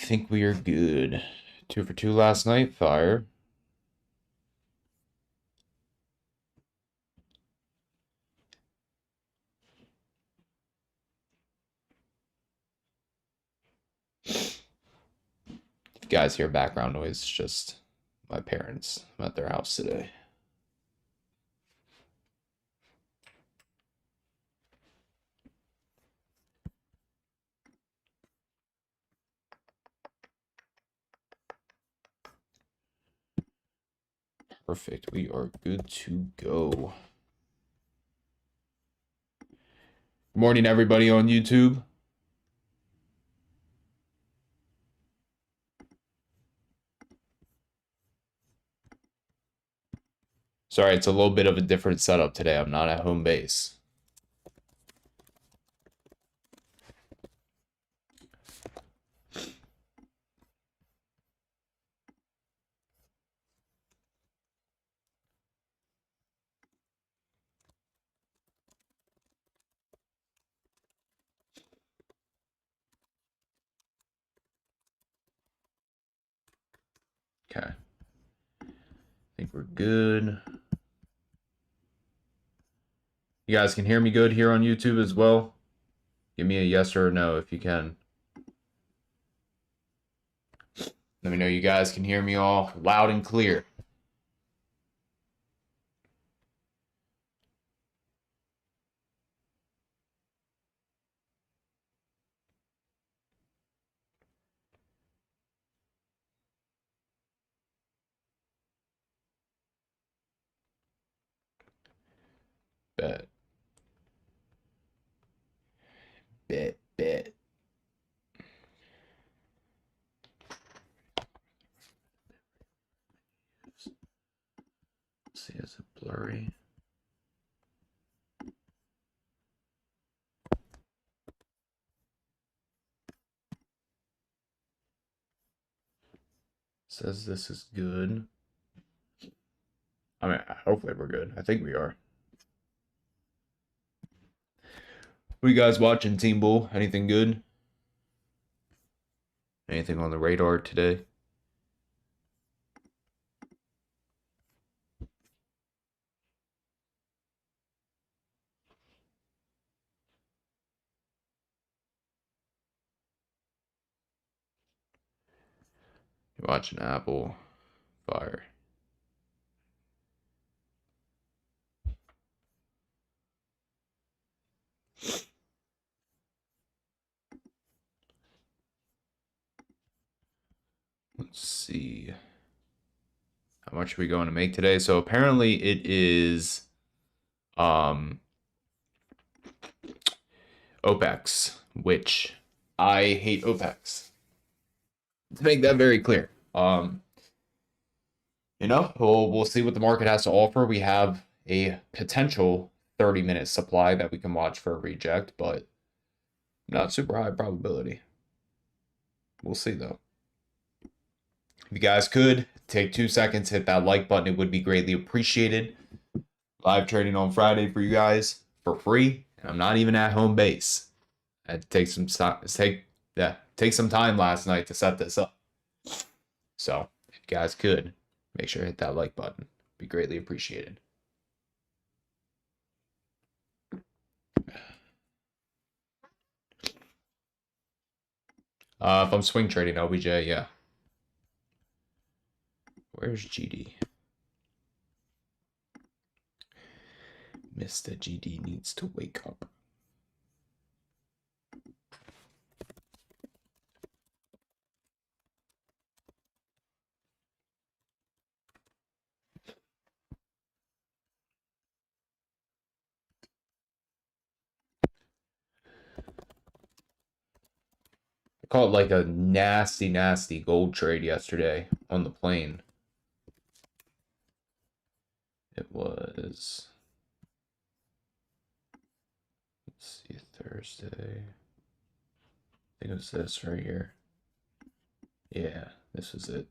think we are good. 2 for 2 last night. Fire. If you guys hear background noise, it's just my parents. I'm at their house today. Perfect. We are good to go. Good morning, everybody on YouTube. Sorry, it's a little bit of a different setup today. I'm not at home base. Okay. I think we're good. You guys can hear me good here on YouTube as well? Give me a yes or a no if you can. Let me know you guys can hear me all loud and clear. Bet. Bet. See, is it blurry? Says this is good. I mean, hopefully we're good. I think we are. What are you guys watching, Team Bull? Anything good? Anything on the radar today? You're watching Apple. Fire. Let's see. How much are we going to make today? So apparently it is OPEX, which I hate OPEX. To make that very clear. We'll see what the market has to offer. We have a potential 30-minute supply that we can watch for a reject, but not super high probability. We'll see, though. If you guys could, take 2 seconds, hit that like button. It would be greatly appreciated. Live trading on Friday for you guys for free, and I'm not even at home base. I had to take some time last night to set this up. So, if you guys could, make sure to hit that like button. It'd be greatly appreciated. If I'm swing trading OBJ, yeah. Where's GD? Mr. GD needs to wake up. I caught like a nasty gold trade yesterday on the plane. It was, let's see, Thursday. I think it was this right here. Yeah, this was it.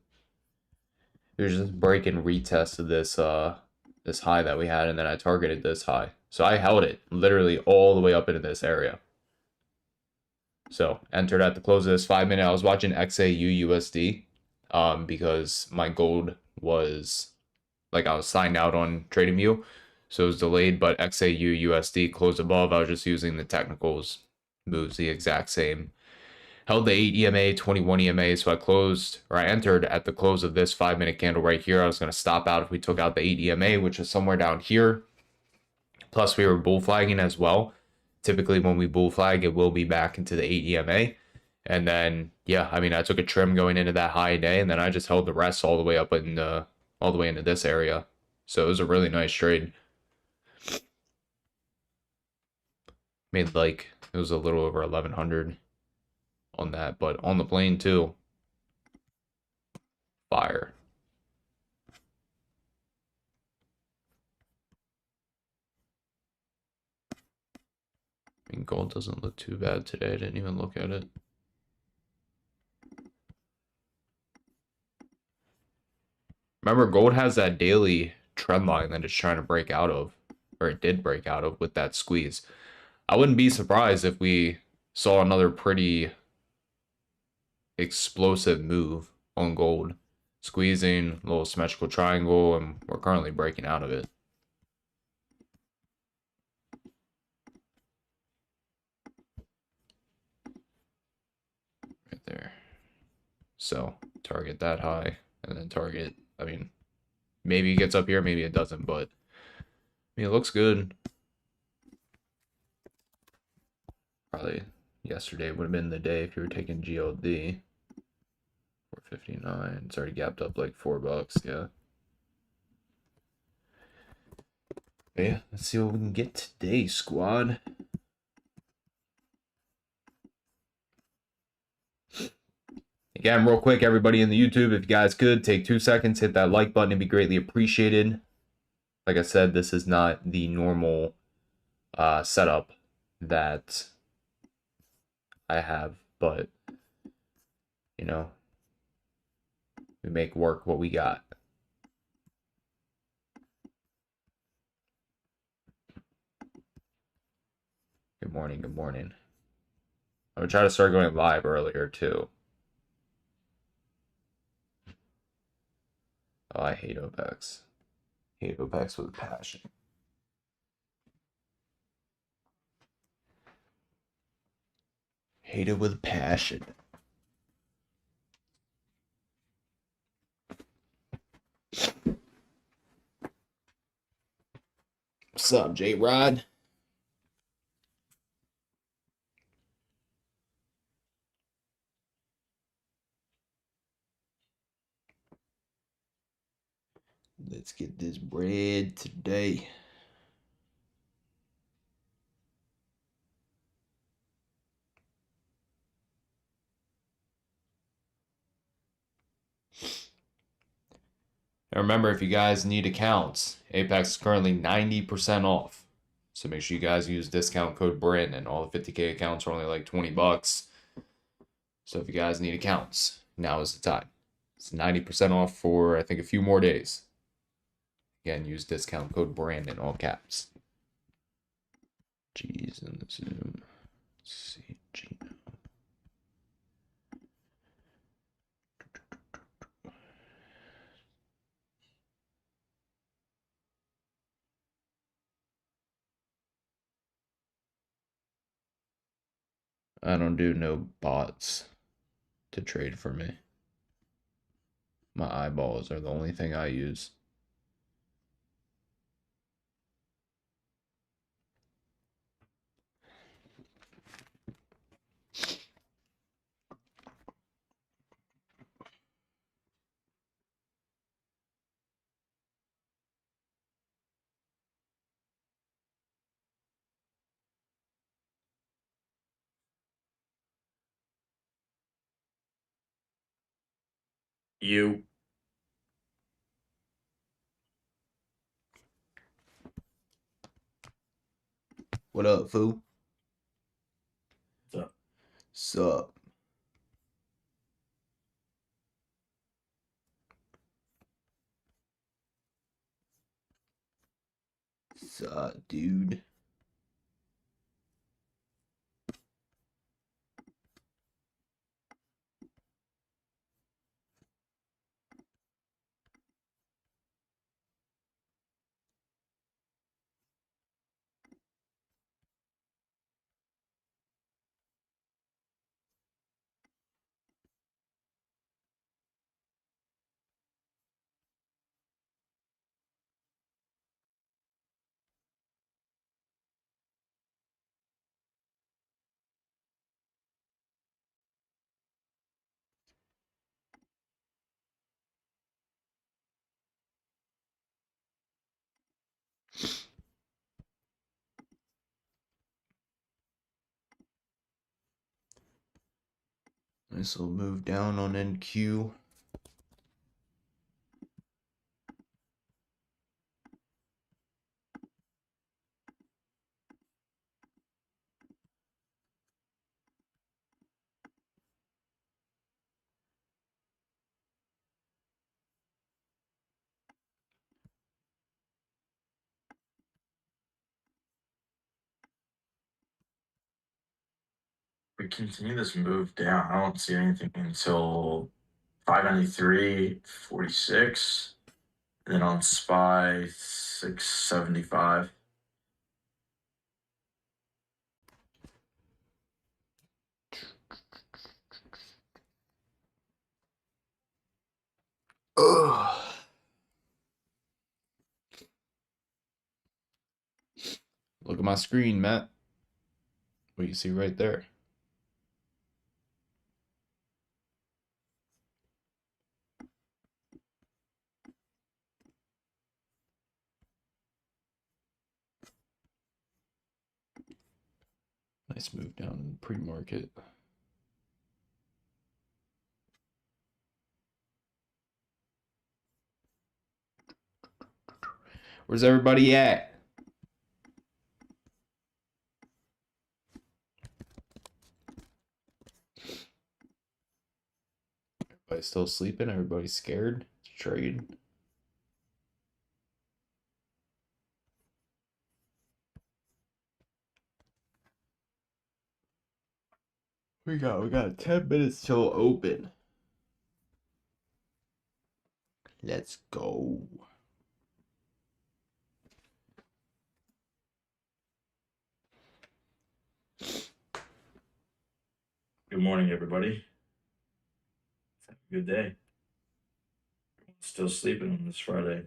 It was just break and retest of this high that we had, and then I targeted this high. So I held it literally all the way up into this area. So entered at the close of this 5 minute. I was watching XAU USD because my gold was like I was signed out on TradingView, so it was delayed. But XAU USD closed above. I was just using the technicals, moves the exact same. Held the 8 EMA, 21 EMA, so I entered at the close of this 5 minute candle right here. I was going to stop out if we took out the 8 EMA, which is somewhere down here. Plus, we were bull flagging as well. Typically, when we bull flag, it will be back into the 8 EMA. And then, yeah, I mean, I took a trim going into that high day, and then I just held the rest all the way up in all the way into this area. So it was a really nice trade. Made like it was a little over 1100 on that, but on the plane too. Fire. I mean, gold doesn't look too bad today. I didn't even look at it. Remember, gold has that daily trend line that it's trying to break out of, or it did break out of with that squeeze. I wouldn't be surprised if we saw another pretty explosive move on gold. Squeezing, a little symmetrical triangle, and we're currently breaking out of it. Right there. So, target that high, and then target, I mean, maybe it gets up here, maybe it doesn't, but I mean, it looks good. Probably yesterday would have been the day if you were taking GLD. 459. It's already gapped up like $4, yeah. But yeah, let's see what we can get today, squad. Again, real quick, everybody in the YouTube, if you guys could take 2 seconds, hit that like button, it'd be greatly appreciated. Like I said, this is not the normal setup that I have, but you know, we make work what we got. Good morning, good morning. I'm gonna try to start going live earlier too. Oh, I hate OPEX. Hate OPEX with passion. Hate it with passion. What's up, J-Rod? Let's get this bread today. And remember, if you guys need accounts, Apex is currently 90% off. So make sure you guys use discount code Brandon. All the 50K accounts are only like $20. So if you guys need accounts, now is the time. It's 90% off for, I think, a few more days. Again, use discount code Brandon, all caps. G's in the Zoom. Let's see, Gino. I don't do no bots to trade for me. My eyeballs are the only thing I use. You. What up, fool? What's up? Sup? Sup, dude? Nice little move down on NQ. We continue this move down. I don't see anything until 593.46, and then on SPY 675. Ugh. Look at my screen, Matt. What you see right there? Nice move down in the pre-market. Where's everybody at? Everybody's still sleeping? Everybody's scared to trade? We got 10 minutes till open. Let's go. Good morning, everybody. Have a good day. Still sleeping on this Friday.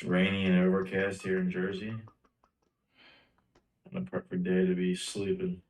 It's rainy and overcast here in Jersey. And a perfect day to be sleeping.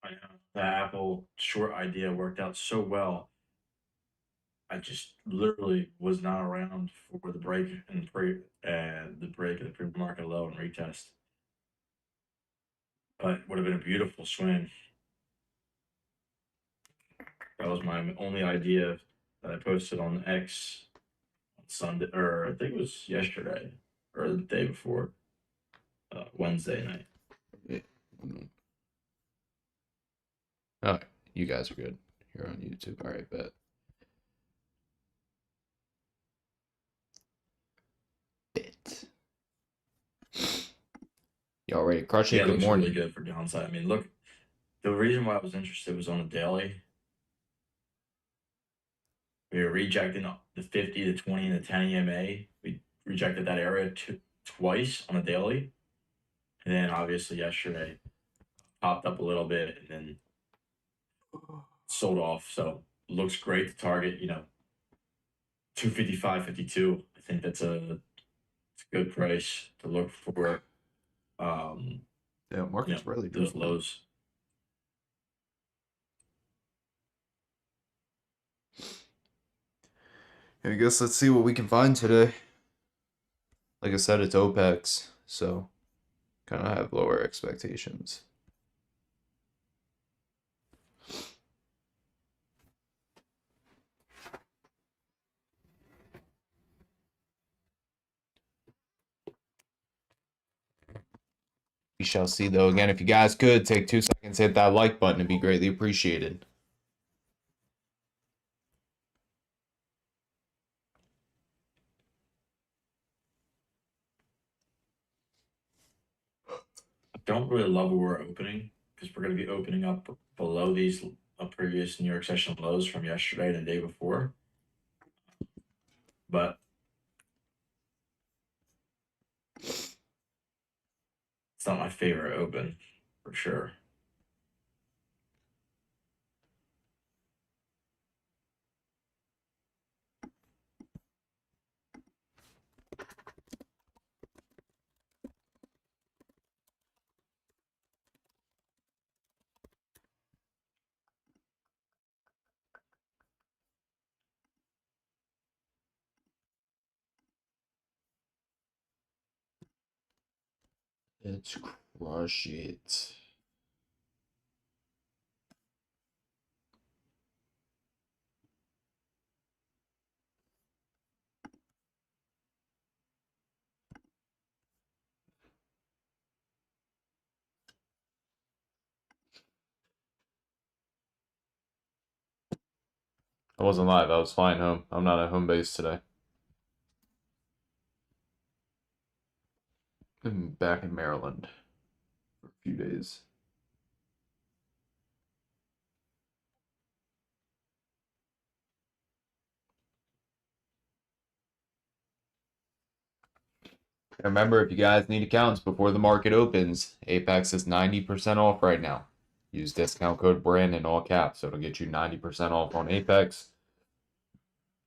I know. The Apple short idea worked out so well. I just literally was not around for the break and the break of the pre-market low and retest. But it would have been a beautiful swing. That was my only idea that I posted on X on Sunday, or I think it was yesterday or the day before, Wednesday night. All right, you guys are good. You're on YouTube. All right, bet. Bit. Y'all ready to crush it? Yeah, it Good looks morning. really good for downside. I mean, look, the reason why I was interested was on a daily. We were rejecting the 50, the 20, and the 10 EMA. We rejected that area twice on a daily. And then obviously yesterday popped up a little bit and then sold off. So looks great to target, 255.52. I think it's a good price to look for. Yeah, market's really those dropping. lows. I guess let's see what we can find today. Like I said, it's OPEX, so kind of have lower expectations. We shall see, though. Again, if you guys could take 2 seconds, hit that like button, it'd be greatly appreciated. I don't really love where we're opening because we're going to be opening up below these previous New York session lows from yesterday and the day before. But it's not my favorite open for sure. Let's crush it. I wasn't live. I was flying home. I'm not at home base today. I'm back in Maryland for a few days. Remember, if you guys need accounts before the market opens, Apex is 90% off right now. Use discount code Brandon, all caps, so it'll get you 90% off on Apex.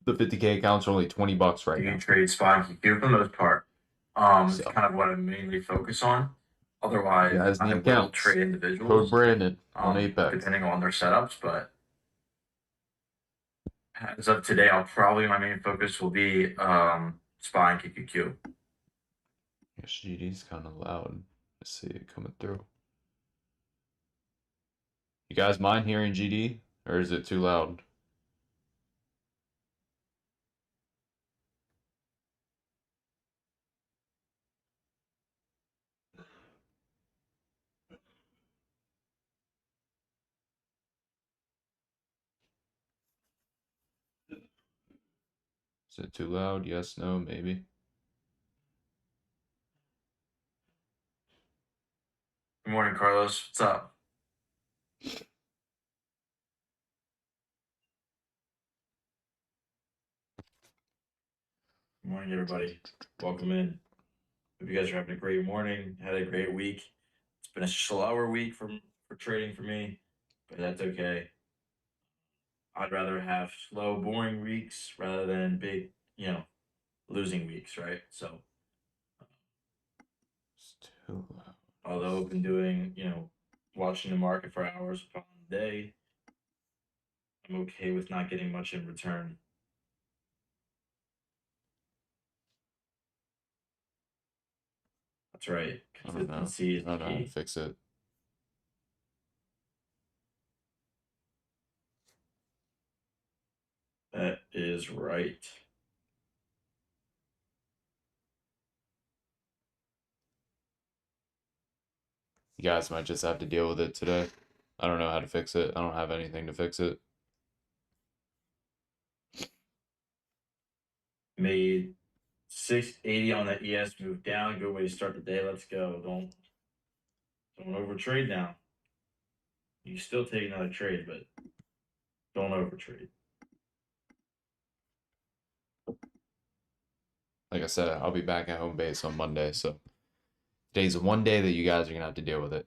The 50K accounts are only $20 right You now. can trade spot and for the most part. It's So, kind of what I mainly focus on. Otherwise, you guys I need will accounts. trade Code individuals, Brandon on Apex. depending on their setups. But as of today, my main focus will be SPY and QQQ. Yes, GD's kind of loud. I see it coming through. You guys mind hearing GD, or is it too loud? Is it too loud? Yes, no, maybe. Good morning, Carlos. What's up? Good morning, everybody. Welcome in. Hope you guys are having a great morning. Had a great week. It's been a slower week for trading for me, but that's okay. I'd rather have slow, boring weeks rather than big, losing weeks, right? So, It's too loud. although I've been doing, watching the market for hours upon the day, I'm okay with not getting much in return. That's right. I don't know. Consistency is I don't know how to key. fix it. That is right. You guys might just have to deal with it today. I don't know how to fix it. I don't have anything to fix it. Made 680 on the ES move down. Good way to start the day. Let's go. Don't overtrade now. You can still take another trade, but don't overtrade. Like I said, I'll be back at home base on Monday, so today's one day that you guys are gonna have to deal with it.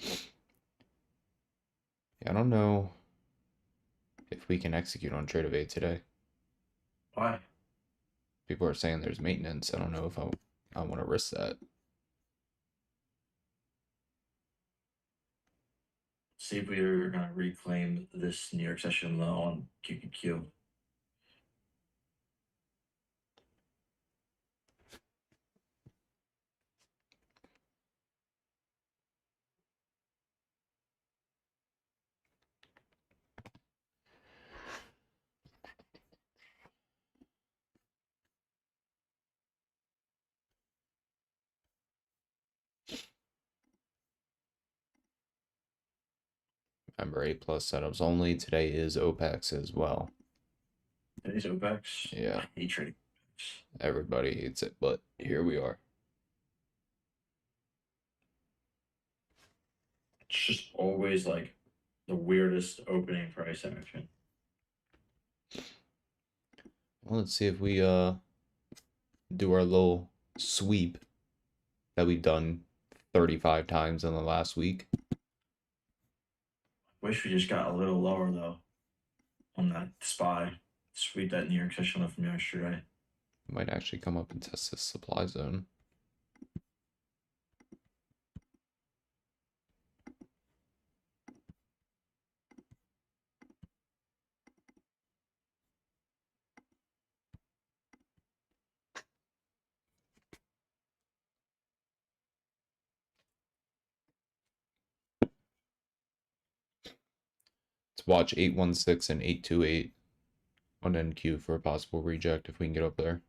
Yeah, I don't know if we can execute on trade of 8 today. Why? People are saying there's maintenance. I don't know if I want to risk that. See if we're gonna reclaim this New York session low on QQQ. Remember, 8 plus setups only. Today is OPEX as well. Today's OPEX. Yeah. I hate trading. Everybody hates it, but here we are. It's just always like the weirdest opening price action. Well, let's see if we do our little sweep that we've done 35 times in the last week. Wish we just got a little lower though on that SPY. Sweep that New York session from yesterday. Might actually come up and test this supply zone. Let's watch 816 and 828 on NQ for a possible reject if we can get up there.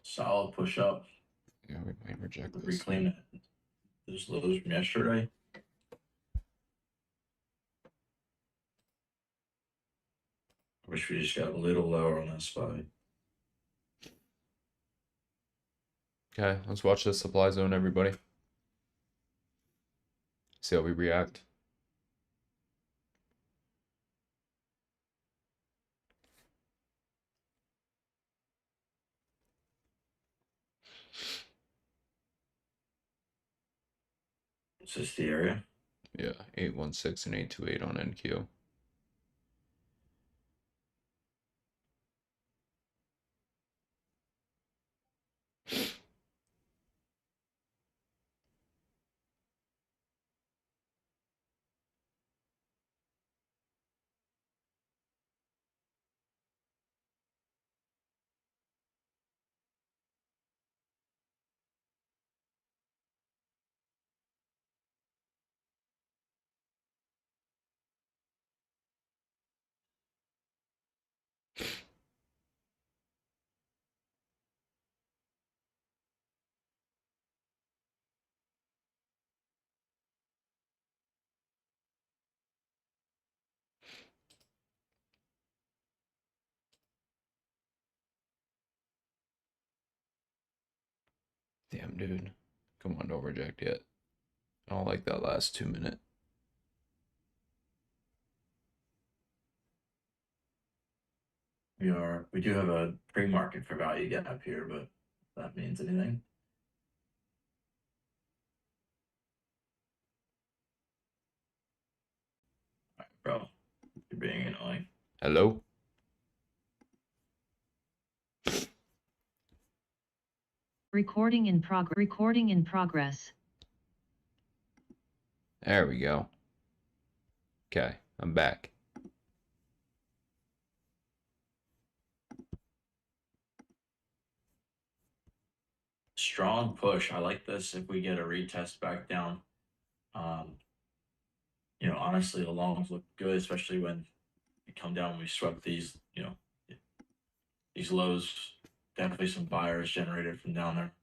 Solid push up. Yeah, we might reject this. Reclaim those lows from yesterday. Wish we just got a little lower on that SPY. Okay, let's watch this supply zone, everybody. See how we react. Is this the area? Yeah, 816 and 828 on NQ. Damn, dude. Come on, don't reject yet. I don't like that last 2 minute. We do have a pre-market for value gap here, but if that means anything. All right, bro, you're being annoying. Hello? Recording in progress. There we go. Okay, I'm back. Strong push. I like this if we get a retest back down. Honestly, the longs look good, especially when we come down when we swept these, these lows. Definitely some buyers generated from down there.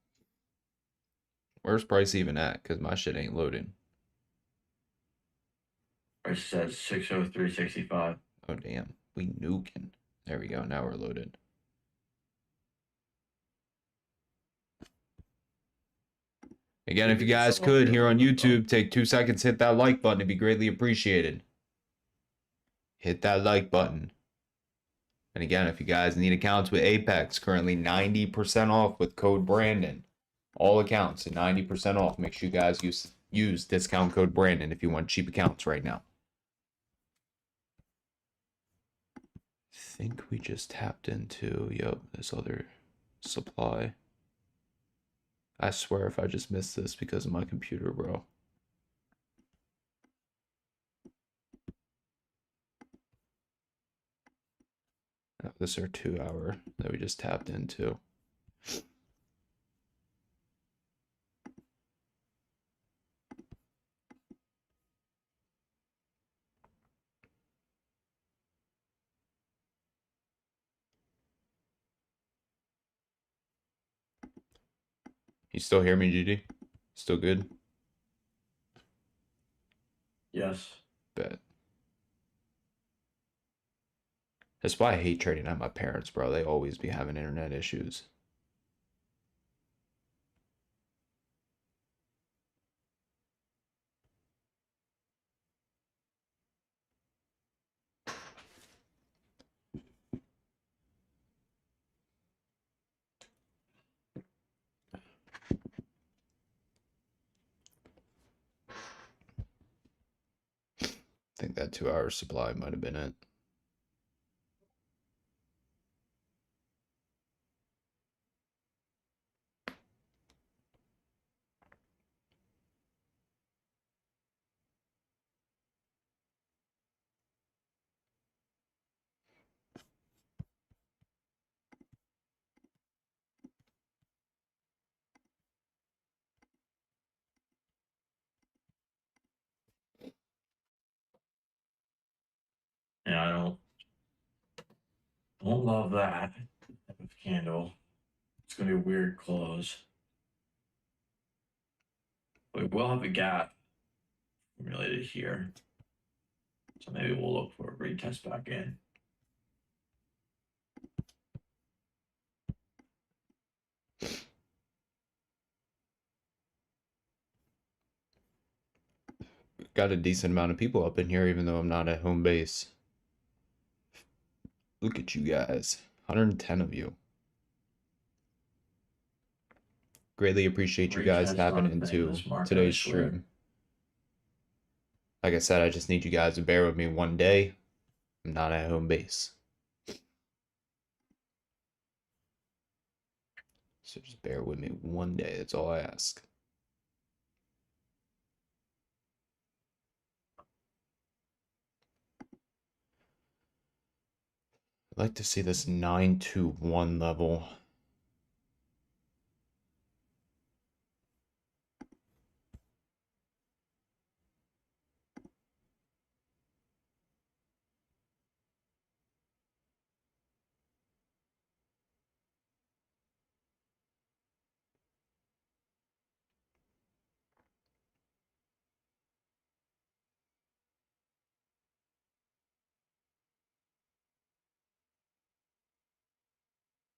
Where's price even at? Because my shit ain't loading. Price says 603.65. Oh, damn. We nuking. There we go. Now we're loaded. Again, if you guys could, here on YouTube, take 2 seconds, hit that like button. It'd be greatly appreciated. Hit that like button. And again, if you guys need accounts with Apex, currently 90% off with code Brandon. All accounts at 90% off. Make sure you guys use discount code Brandon if you want cheap accounts right now. I think we just tapped into, this other supply. I swear if I just missed this because of my computer, bro. This is our 2 hour that we just tapped into. You still hear me, GD? Still good? Yes. Bet. That's why I hate trading at my parents, bro. They always be having internet issues. I think that 2 hour supply might have been it. Yeah, I don't love that type of candle. It's gonna be a weird close. We will have a gap formulated here. So maybe we'll look for a retest back in. Got a decent amount of people up in here, even though I'm not at home base. Look at you guys. 110 of you. Greatly appreciate you guys tapping into today's stream. Like I said, I just need you guys to bear with me one day. I'm not at home base. So just bear with me one day. That's all I ask. I'd like to see this 921 level.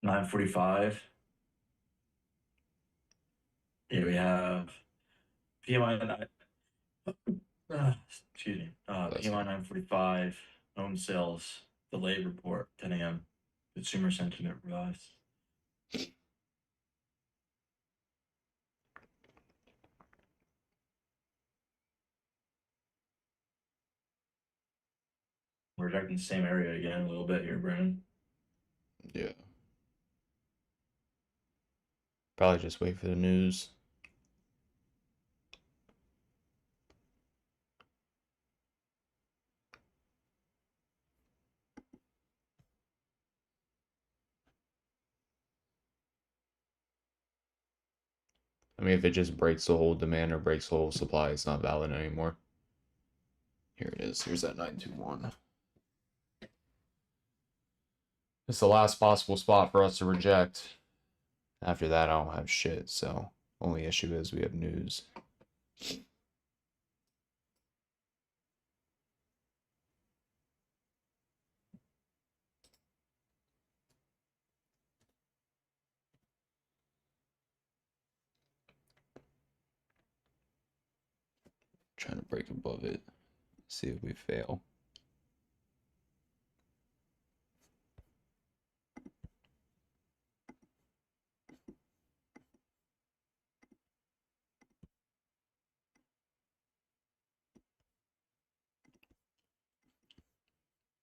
$9.45. Here we have PMI excuse me. PMI 945, home sales, delayed report, 10 a.m. Consumer sentiment rise. We're rejecting the same area again a little bit here, Brandon. Yeah. Probably just wait for the news. I mean, if it just breaks the whole demand or breaks the whole supply, it's not valid anymore. Here it is. Here's that 921. It's the last possible spot for us to reject. After that, I don't have shit, so only issue is we have news. Trying to break above it. See if we fail.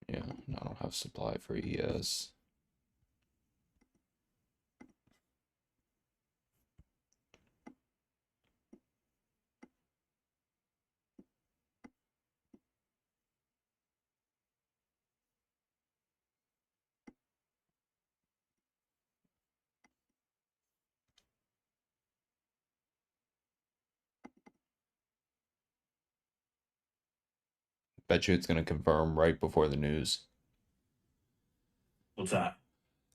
Yeah, I don't have supply for ES. Bet you it's going to confirm right before the news. What's that?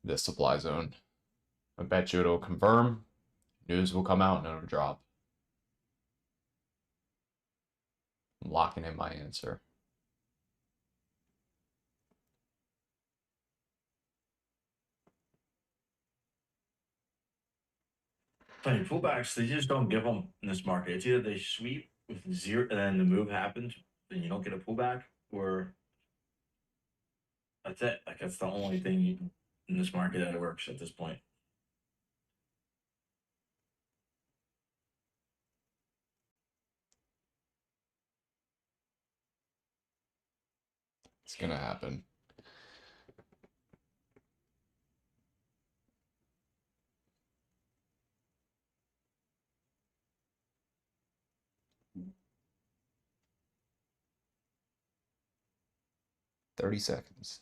The supply zone. I bet you it'll confirm. News will come out and it'll drop. I'm locking in my answer. Funny pullbacks, they just don't give them in this market. It's either they sweep with zero and then the move happens and you don't get a pullback, or that's it. Like, that's the only thing in this market that works at this point. It's going to happen. $30 seconds.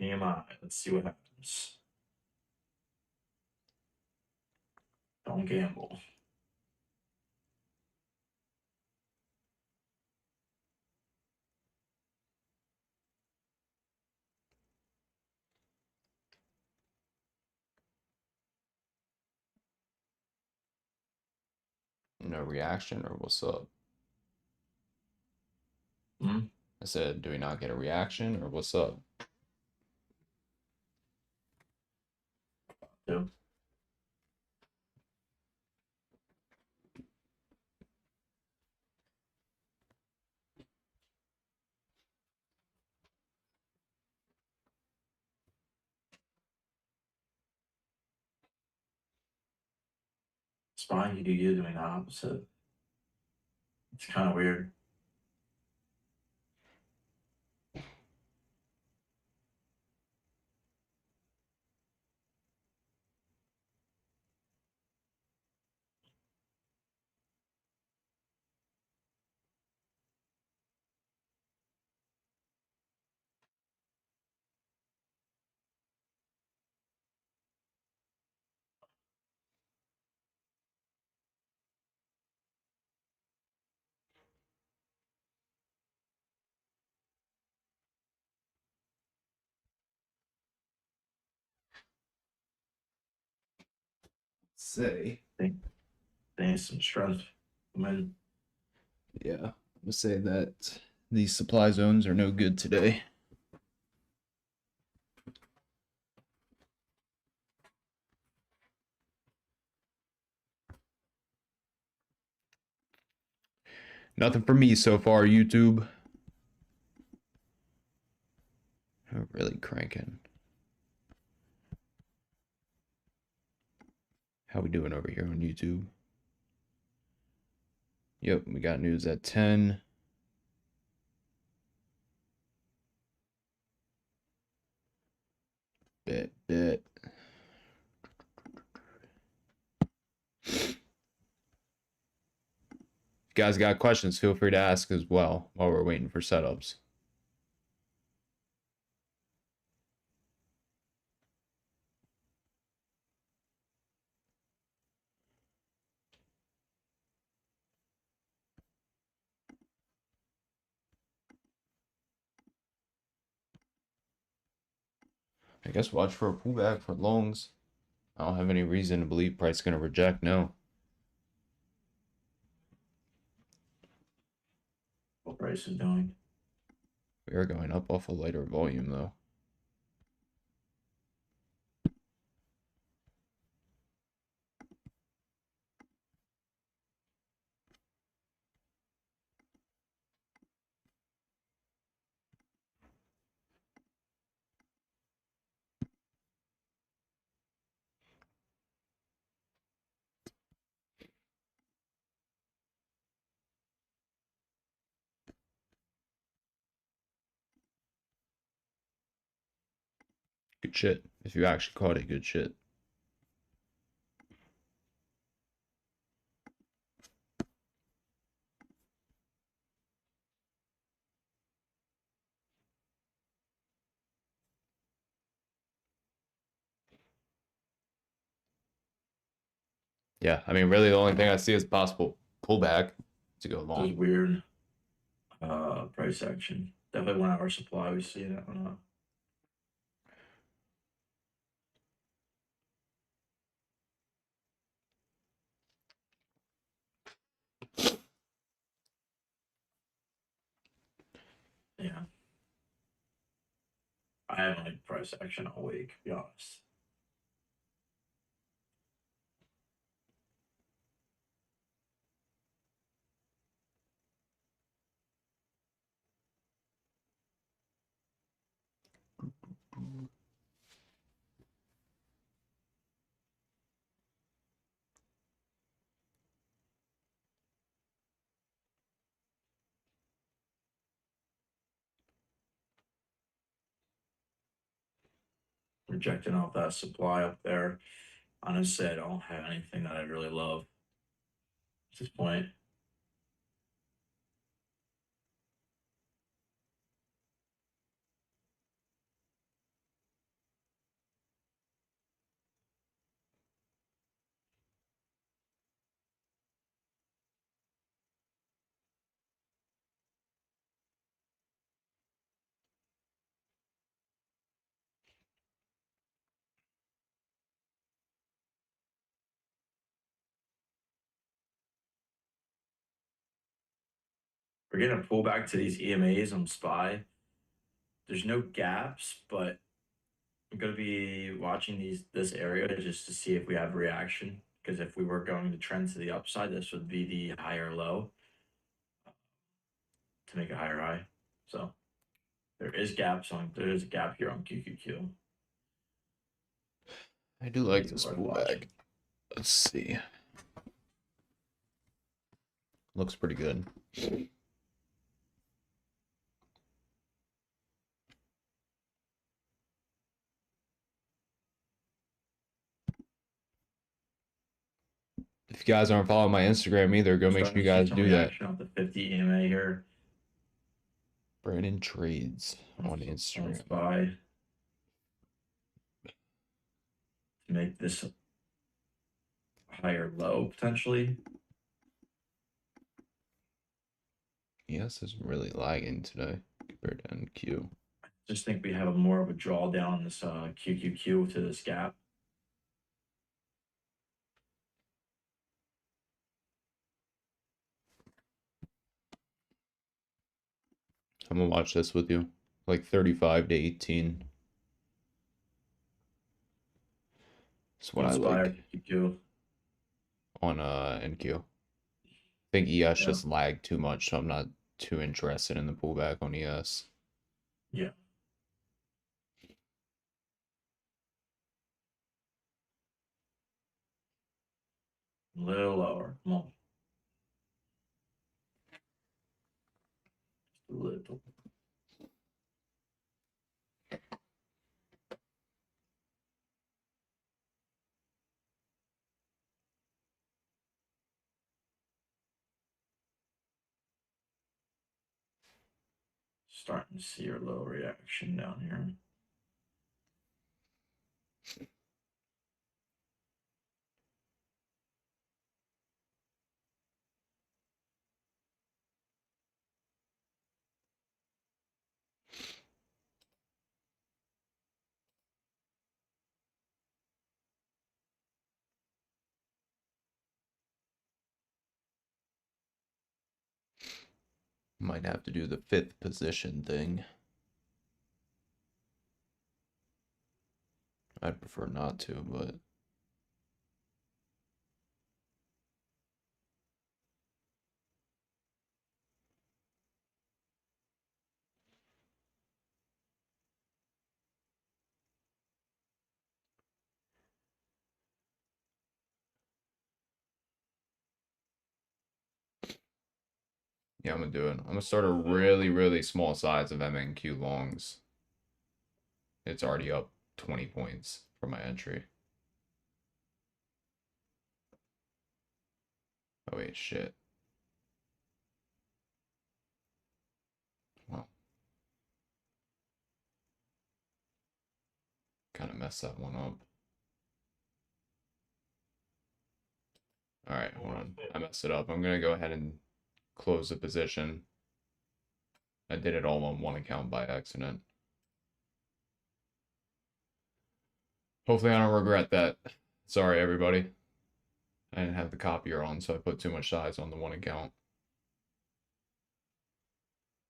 EMI, let's see what happens. Don't gamble. No reaction, or what's up? Hmm? I said, do we not get a reaction, or what's up? So, it's fine. You do you doing the opposite. It's kind of weird. Say. They need some strength. I mean, Yeah, I'm gonna say that these supply zones are no good today. Nothing for me so far, YouTube. I'm really cranking. How we doing over here on YouTube? Yep, we got news at 10. Bet. If you guys got questions, feel free to ask as well while we're waiting for setups. I guess watch for a pullback for longs. I don't have any reason to believe price is going to reject, no. price is doing. We are going up off a lighter volume, though. Good shit. If you actually caught it, good shit. Yeah, I mean, really, the only thing I see is possible pullback to go This is long. weird. Price action. Definitely 1 hour supply. We see that one up. Yeah. I haven't liked price action all week, to be honest. Rejecting off that supply up there. Honestly, I don't have anything that I really love at this point. We're getting a pullback to these EMAs on SPY. There's no gaps, but I'm gonna be watching this area just to see if we have reaction. Because if we were going to trend to the upside, this would be the higher low to make a higher high. So there is a gap here on QQQ. I do like this Worth pullback. watching. Let's see. Looks pretty good. If you guys aren't following my Instagram either, go make sure you guys do that. Off the 50 EMA here. BrandonTrades on Instagram. SPY to make this higher low potentially. Yes, is really lagging today compared to NQ. Just think we have more of a drawdown on this QQQ to this gap. I'm gonna watch this with you, like 35 to 18. That's what I like QQQ. on NQ. I think ES Yeah. just lagged too much, so I'm not too interested in the pullback on ES. Yeah. A little lower. Come on. Just a little. Starting to see your low reaction down here. Might have to do the 5th position thing. I'd prefer not to, but yeah, I'm gonna do it. I'm gonna start a really, really small size of MNQ longs. It's already up 20 points for my entry. Oh wait, shit. Well, kind of messed that one up. All right, hold on. I messed it up. I'm gonna go ahead and close the position. I did it all on one account by accident. Hopefully I don't regret that. Sorry, everybody. I didn't have the copier on, so I put too much size on the one account.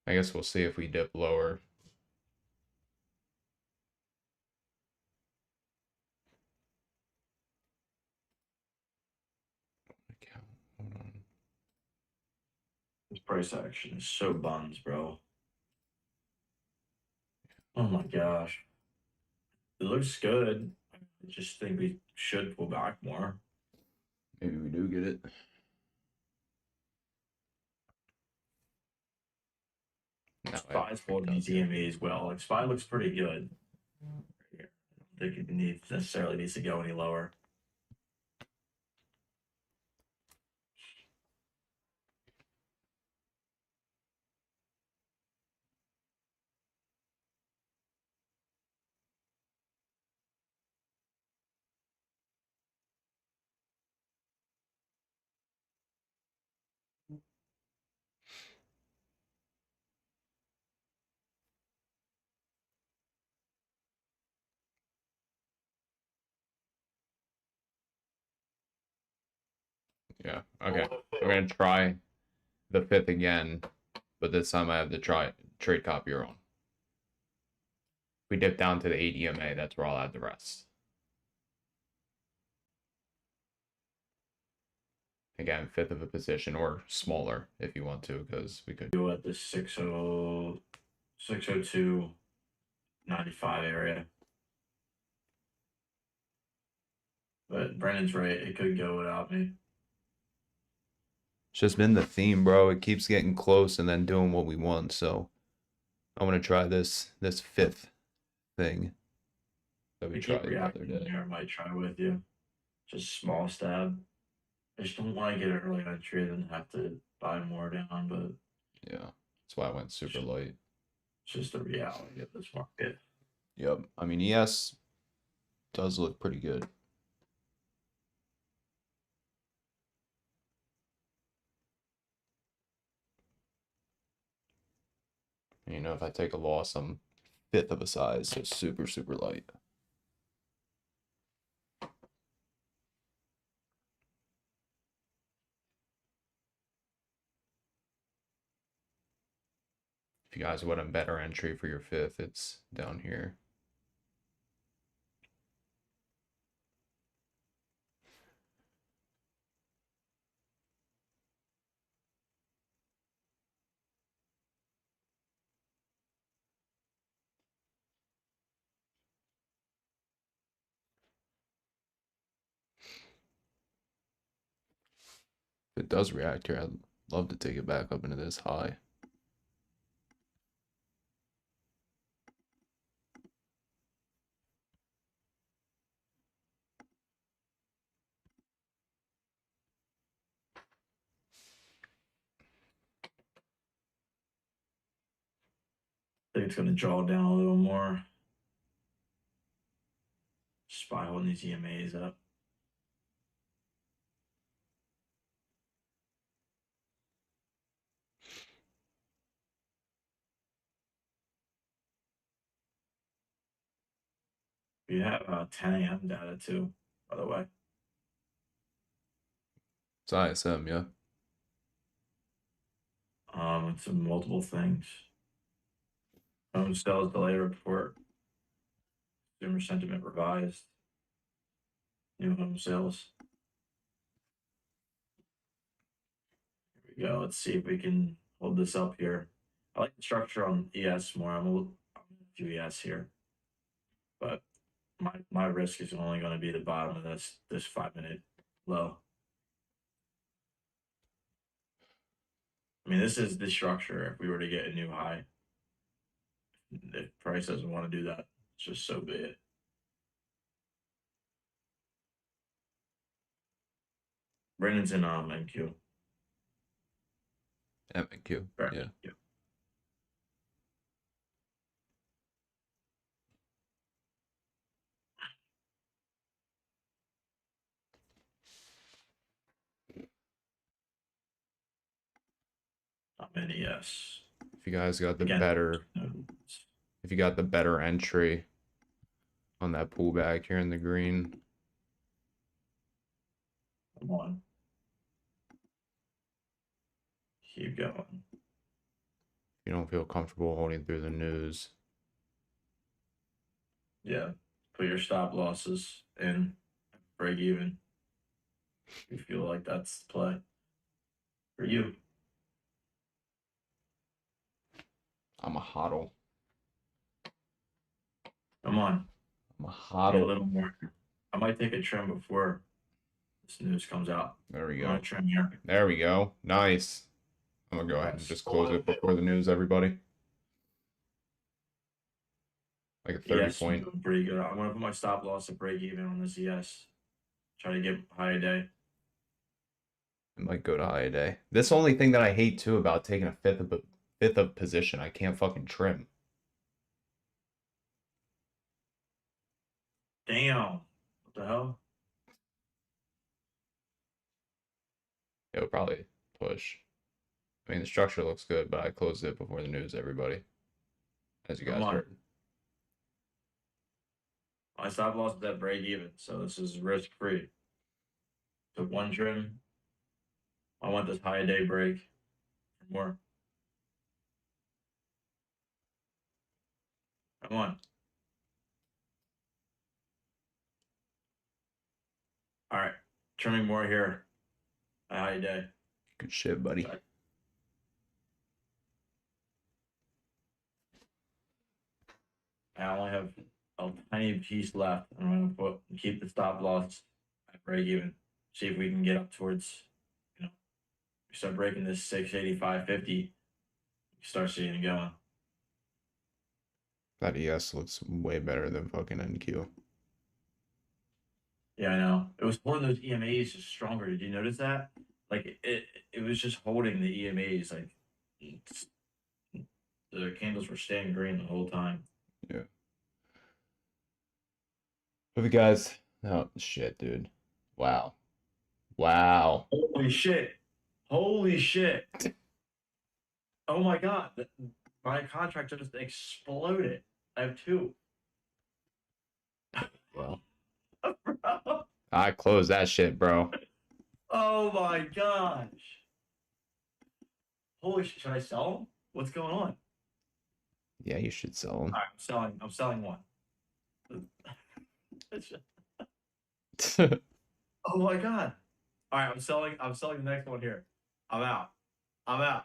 I guess we'll see if we dip lower. Account. Hold on. This price action is so buns, bro. Oh my gosh. It looks good. I just think we should pull back more. Maybe we do get it. No, Spy's holding these EMA as well. Like Spy looks pretty good. I don't think it necessarily needs to go any lower. Yeah, okay. I'm gonna try the 5th again, but this time I have the trade copier on. If we dip down to the 8 EMA, that's where I'll add the rest. Again, 5th of a position or smaller if you want to, because we could Go at the 602.95 area. But Brandon's right. It could go without me. It's just been the theme, bro. It keeps getting close and then doing what we want. So I want to try this 5th thing that we tried the other day. Here, I might try with you. Just small stab. I just don't want to get an early entry and have to buy more down, but Yeah, that's why I went super light. it's just the reality of this market. Yep. I mean, ES does look pretty good. You know, if I take a loss, I'm 5th of a size, so super, super light. If you guys want a better entry for your 5th, it's down here. If it does react here, I'd love to take it back up into this high. I think it's going to draw down a little more. Spy holding these EMAs up. We have 10 a.m. data too, by the way. It's ISM, yeah. Some multiple things. Home sales delay report. Consumer sentiment revised. New home sales. Here we go. Let's see if we can hold this up here. I like the structure on ES more. I'm gonna do ES here, but my risk is only going to be the bottom of this 5-minute low. I mean, this is the structure. If we were to get a new high, if price doesn't want to do that, it's just so be it. Brandon's in MQ. MQ. Right. Yeah. I'm in ES. If you guys got the Again, better, if you got the better entry on that pullback here in the green. Come on. Keep going. You don't feel comfortable holding through the news. Yeah. Put your stop losses in, break even. You feel like that's the play for you. I'm a hodl. Come on. I'm a Need a hodl. little more. I might take a trim before this news comes out. There we I'm go. gonna trim here. There we go. Nice. I'm gonna go ahead and just close it before the news, everybody. Like a 30 Yes, you're point. doing pretty good. I'm gonna put my stop loss at break even on this ES. Try to get high a day. I might go to high a day. This only thing that I hate too about taking a fifth of position, I can't fucking trim. Damn. What the hell? It would probably push. I mean, the structure looks good, but I closed it before the news, everybody. As you Come guys on. heard. My stop loss is at break even, so this is risk free. Took one trim. I want this high a day break for more. Come on. All right. Trimming more here. A high day. Good shit, buddy. Okay. I only have a tiny piece left. I'm gonna keep the stop loss at break even. See if we can get up towards, we start breaking this 685.50. You start seeing it going. That ES looks way better than fucking NQ. Yeah, I know. It was holding those EMAs just stronger. Did you notice that? Like it was just holding the EMAs. Like the candles were staying green the whole time. Yeah. Hope you guys. Oh shit, dude. Wow. Wow. Holy shit! Holy shit! Oh my god! My contract just exploded. I have two. Well, Bro. I closed that shit, bro. Oh my gosh! Holy shit! Should I sell them? What's going on? Yeah, you should sell them. All right, I'm selling one. Oh my god! All right, I'm selling the next one here. I'm out. I'm out.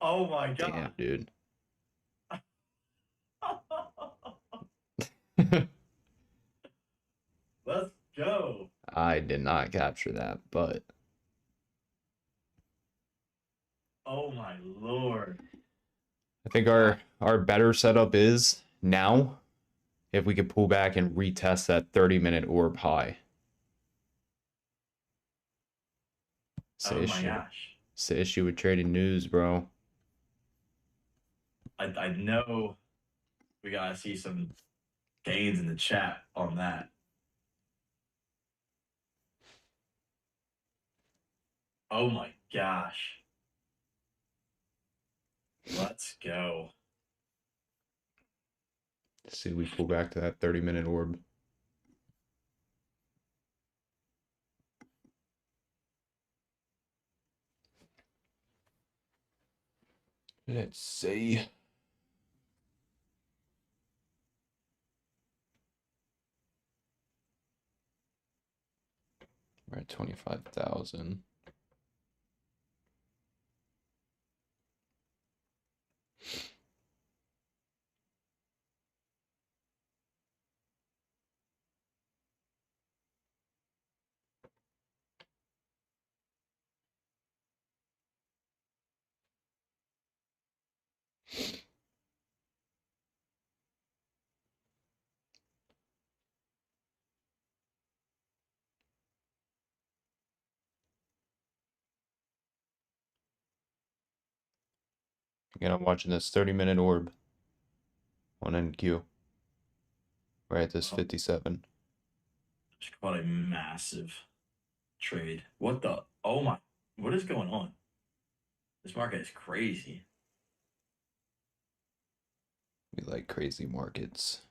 Oh my Damn, god! dude. Let's go. I did not capture that, but Oh my lord. I think our better setup is now if we could pull back and retest that 30-minute orb high. It's the Oh my issue. gosh. It's the issue with trading news, bro. I know we gotta see some gains in the chat on that. Oh my gosh. Let's go. See, we pull back to that 30-minute orb. Let's see. We're at 25,000. Again, I'm watching this 30-minute orb on NQ. We're at this 57. Just caught a massive trade. What the? Oh my! What is going on? This market is crazy. We like crazy markets.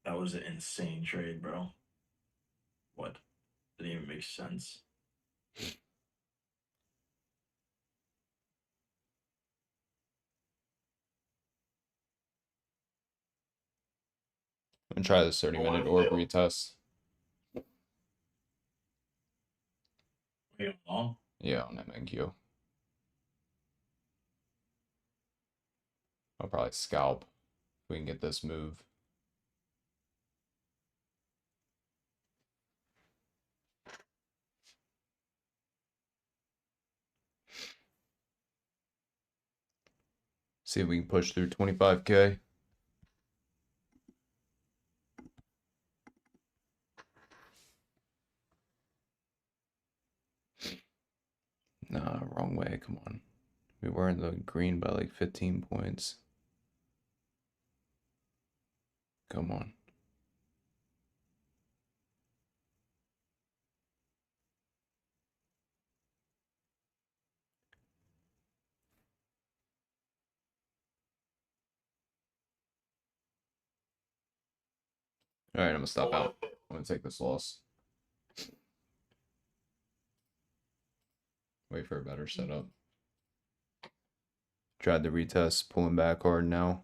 That was an insane trade, bro. What? Didn't even make sense. I'm gonna try this 30-minute orb retest. Wait, long? Yeah, on MNQ. I'll probably scalp if we can get this move. See if we can push through 25K. Nah, wrong way. Come on. We were in the green by like 15 points. Come on. All right, I'm gonna stop out. I'm gonna take this loss. Wait for a better setup. Tried the retest, pulling back hard now.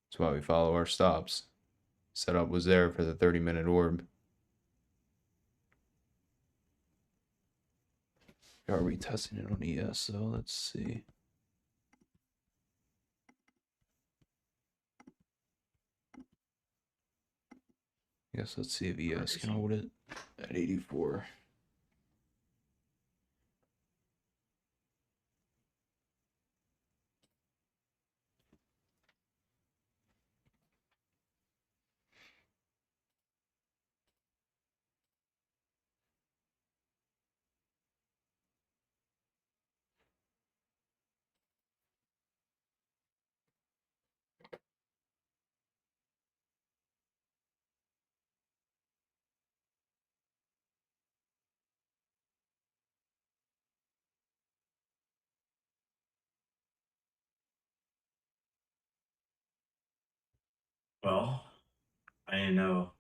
That's why we follow our stops. Setup was there for the 30-minute orb. We are retesting it on ES, so let's see. Yes, let's see if ES can hold it at 84. Well, I didn't know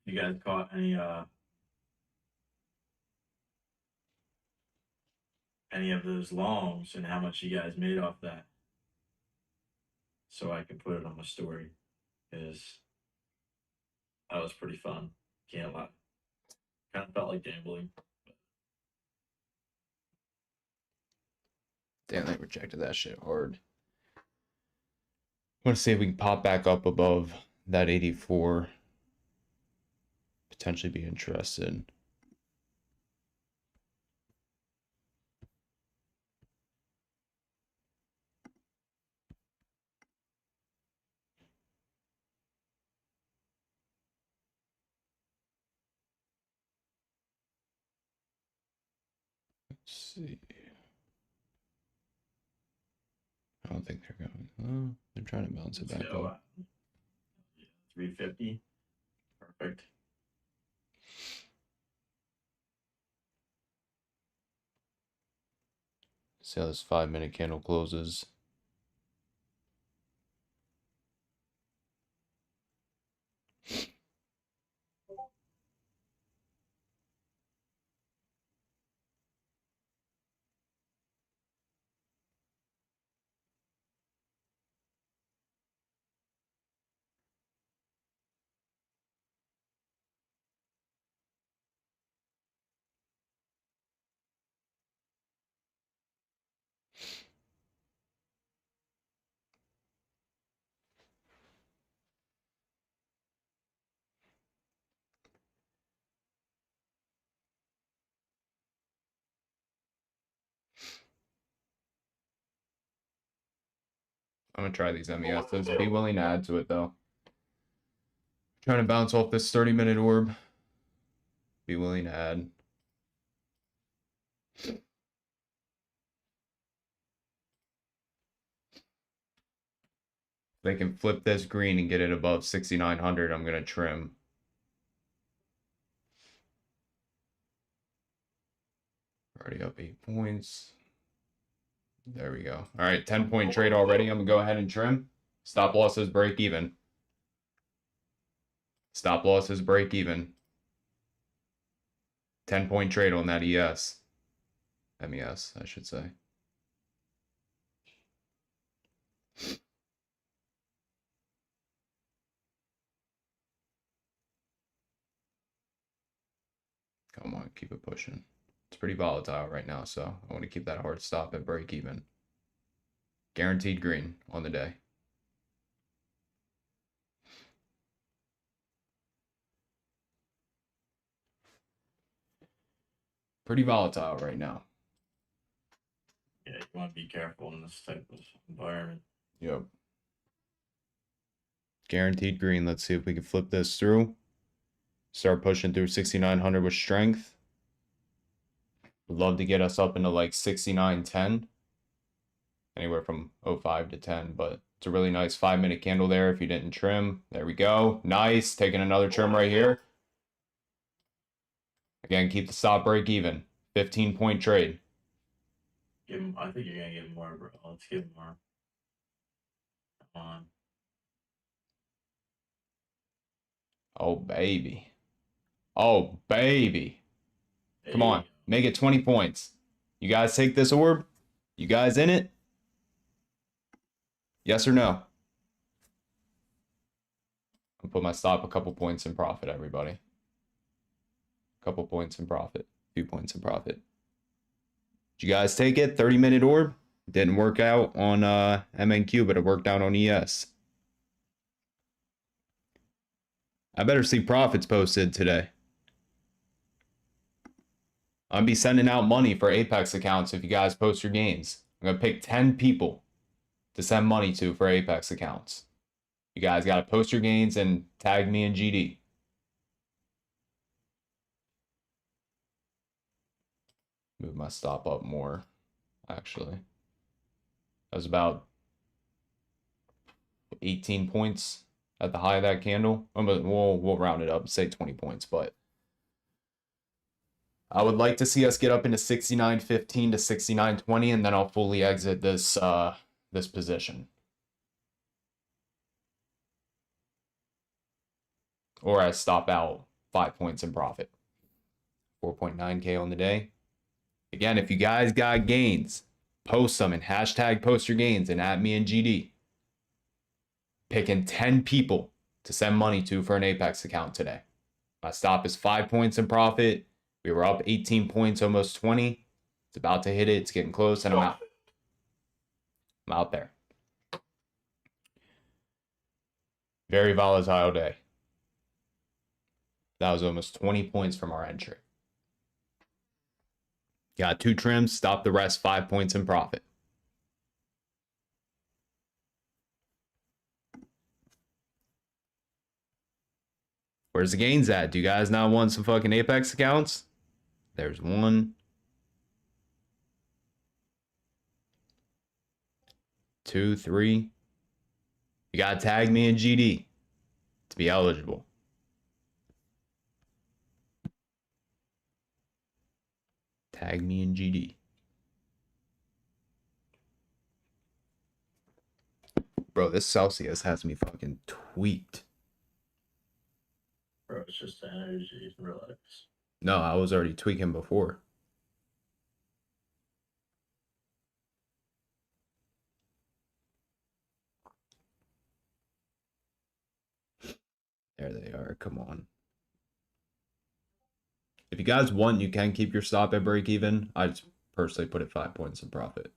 if you guys caught any of those longs and how much you guys made off that. So I could put it on my story. Because that was pretty fun. Can't lie. Kind of felt like gambling. Damn, they rejected that shit hard. I want to see if we can pop back up above that 84. Potentially be interested. Let's see. I don't think they're going. Oh, they're trying to bounce it back up. 350. Perfect. See how this 5-minute candle closes. I'm gonna try these MESs. Be willing to add to it though. Trying to bounce off this 30-minute orb. Be willing to add. If they can flip this green and get it above 6,900, I'm gonna trim. Already up 8 points. There we go. All right, 10-point trade already. I'm gonna go ahead and trim. Stop losses break even. Stop losses break even. 10-point trade on that ES. MES, I should say. Come on, keep it pushing. It's pretty volatile right now, so I want to keep that hard stop at break even. Guaranteed green on the day. Pretty volatile right now. Yeah, you want to be careful in this type of environment. Yep. Guaranteed green. Let's see if we can flip this through. Start pushing through 6,900 with strength. Would love to get us up into like 69.10. Anywhere from 05 to 10, but it's a really nice 5-minute candle there if you didn't trim. There we go. Nice. Taking another trim right here. Again, keep the stop break even. 15-point trade. Give him, I think you're going to get more, bro. Let's give him more. Come on. Oh, baby. Oh, baby. Come on. Make it 20 points. You guys take this orb? You guys in it? Yes or no? I'll put my stop a couple points in profit, everybody. A couple points in profit. A few points in profit. Did you guys take it? 30-minute orb? Didn't work out on MNQ, but it worked out on ES. I better see profits posted today. I'm gonna be sending out money for Apex accounts if you guys post your gains. I'm gonna pick 10 people to send money to for Apex accounts. You guys gotta post your gains and tag me in GD. Move my stop up more, actually. That was about 18 points at the high of that candle. We'll round it up, say 20 points, but I would like to see us get up into 69.15 to 69.20, and then I'll fully exit this this position. Or I stop out 5 points in profit. 4.9K on the day. Again, if you guys got gains, post them and hashtag post your gains and at me in GD. Picking 10 people to send money to for an Apex account today. My stop is 5 points in profit. We were up 18 points, almost 20. It's about to hit it. It's getting close, and I'm out. I'm out there. Very volatile day. That was almost 20 points from our entry. Got 2 trims, stop the rest, 5 points in profit. Where's the gains at? Do you guys not want some fucking Apex accounts? There's 1, 2, 3. You gotta tag me in GD to be eligible. Tag me in GD. Bro, this Celsius has me fucking tweaked. Bro, it's just the energy. Relax. No, I was already tweaking before. There they are. Come on. If you guys want, you can keep your stop at break even. I just personally put it 5 points in profit.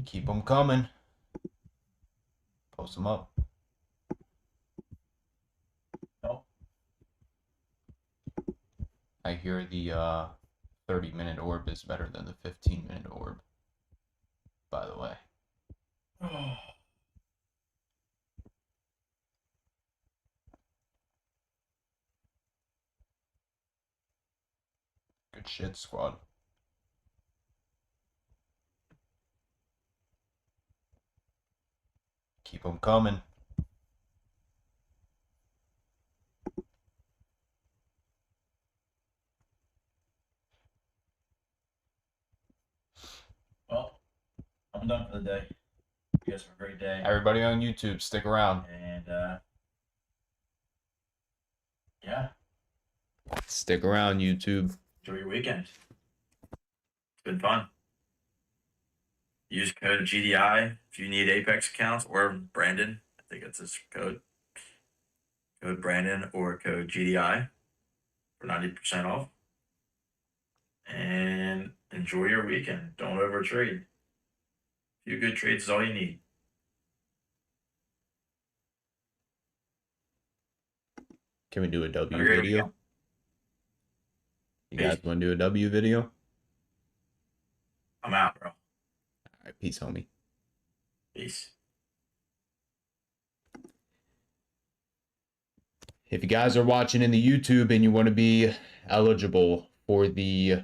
Keep them coming. Post them up. I hear the 30-minute orb is better than the 15-minute orb, by the way. Good shit, squad. Keep them coming. Well, I'm done for the day. You guys have a great day. Everybody on YouTube, stick around. And yeah, Stick around, YouTube. enjoy your weekend. It's been fun. Use code GDI if you need Apex accounts, or Brandon. I think it's his code. Code Brandon or code GDI for 90% off. And enjoy your weekend. Don't overtrade. A few good trades is all you need. Can we do a Have a W great video? weekend. You guys want to do a W video? I'm out, bro. All right, peace, homie. Peace. If you guys are watching in the YouTube and you want to be eligible for the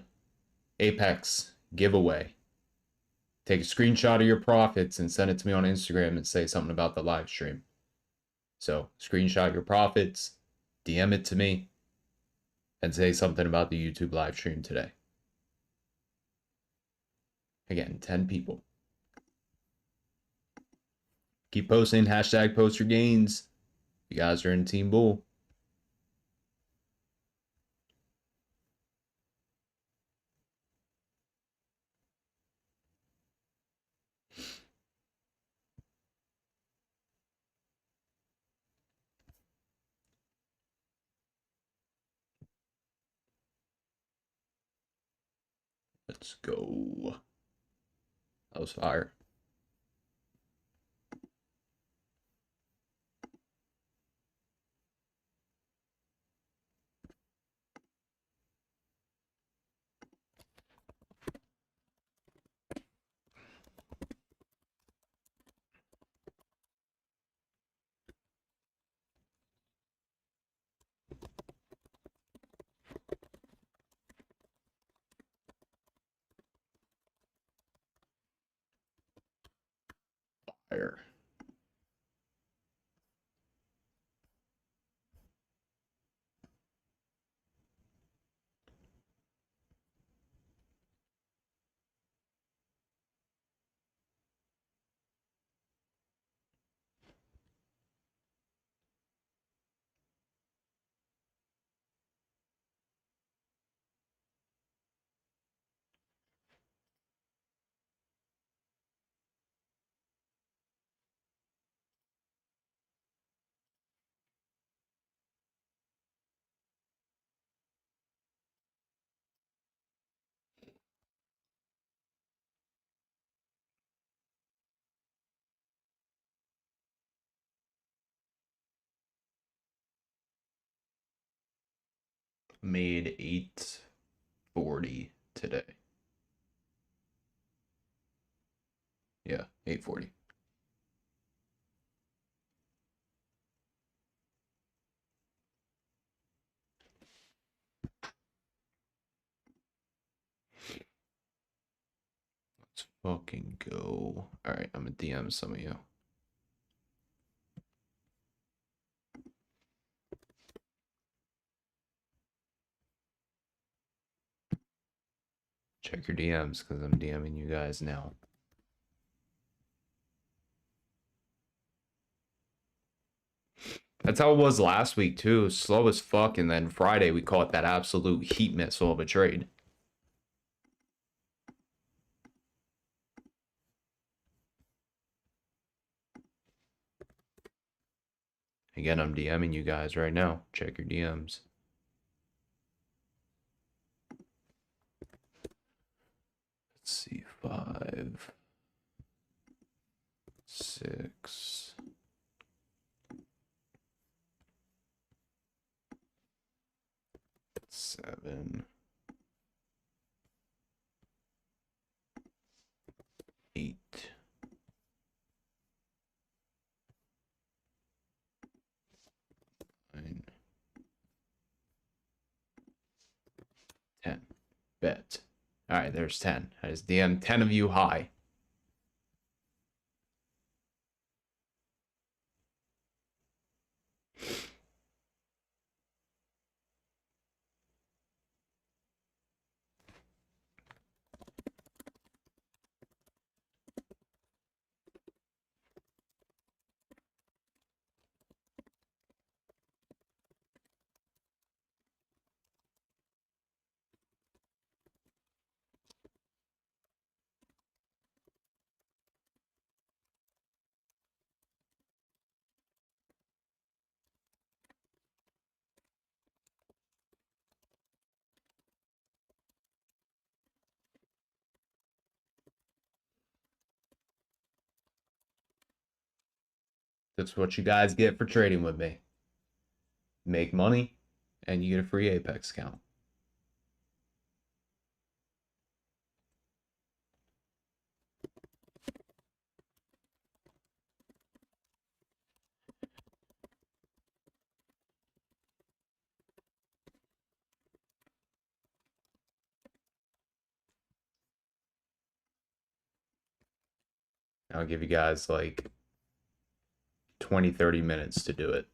Apex giveaway, take a screenshot of your profits and send it to me on Instagram and say something about the live stream. So screenshot your profits, DM it to me, and say something about the YouTube live stream today. Again, 10 people. Keep posting, hashtag post your gains. You guys are in Team Bull. Let's go. That was fire. Fire. Made 840 today. Yeah, 840. Let's fucking go. All right, I'm gonna DM some of you. Check your DMs because I'm DMing you guys now. That's how it was last week too. Slow as fuck, and then Friday we caught that absolute heat missile of a trade. Again, I'm DMing you guys right now. Check your DMs. Let's see, 5, 6. 7, 8, 9, 10. Bet. All right, there's 10. I just DM 10 of you high. That's what you guys get for trading with me. Make money, and you get a free Apex account. I'll give you guys like 20, 30 minutes to do it.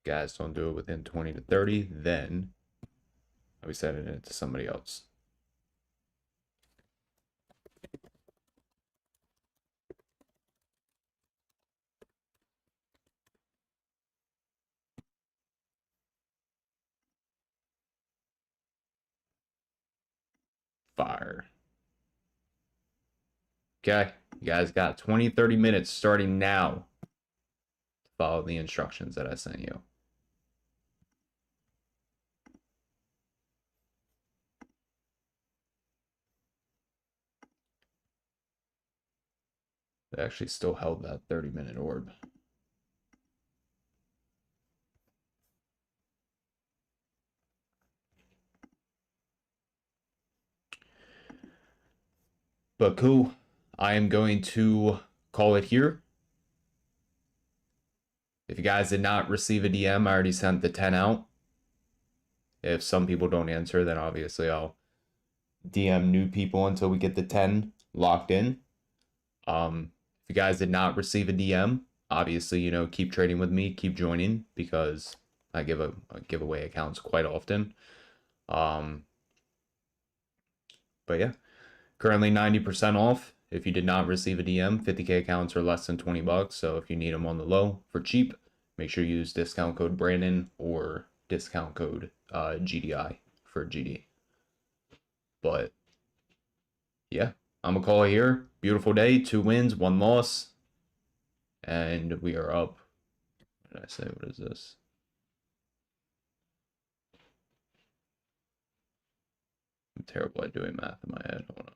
Guys don't do it within 20 to 30, then I'll be sending it to somebody else. Fire. Okay, you guys got 20, 30 minutes starting now to follow the instructions that I sent you. They actually still held that 30-minute orb. But cool. I am going to call it here. If you guys did not receive a DM, I already sent the 10 out. If some people don't answer, then obviously I'll DM new people until we get the 10 locked in. If you guys did not receive a DM, obviously, you know, keep trading with me, keep joining, because I give away accounts quite often. But yeah, currently 90% off. If you did not receive a DM, 50K accounts are less than 20 bucks. So if you need them on the low for cheap, make sure you use discount code Brandon or discount code GDI for GD. But yeah, I'm gonna call it here. Beautiful day, 2 wins, 1 loss, and we are up. What did I say? What is this? I'm terrible at doing math in my head. Hold on.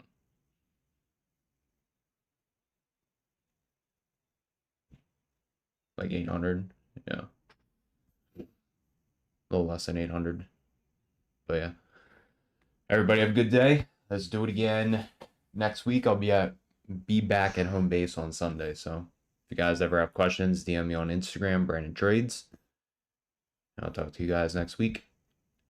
Like 800, yeah. A little less than 800. But yeah. Everybody have a good day. Let's do it again next week. I'll be back at home base on Sunday. So if you guys ever have questions, DM me on Instagram, BrandonTrades. I'll talk to you guys next week.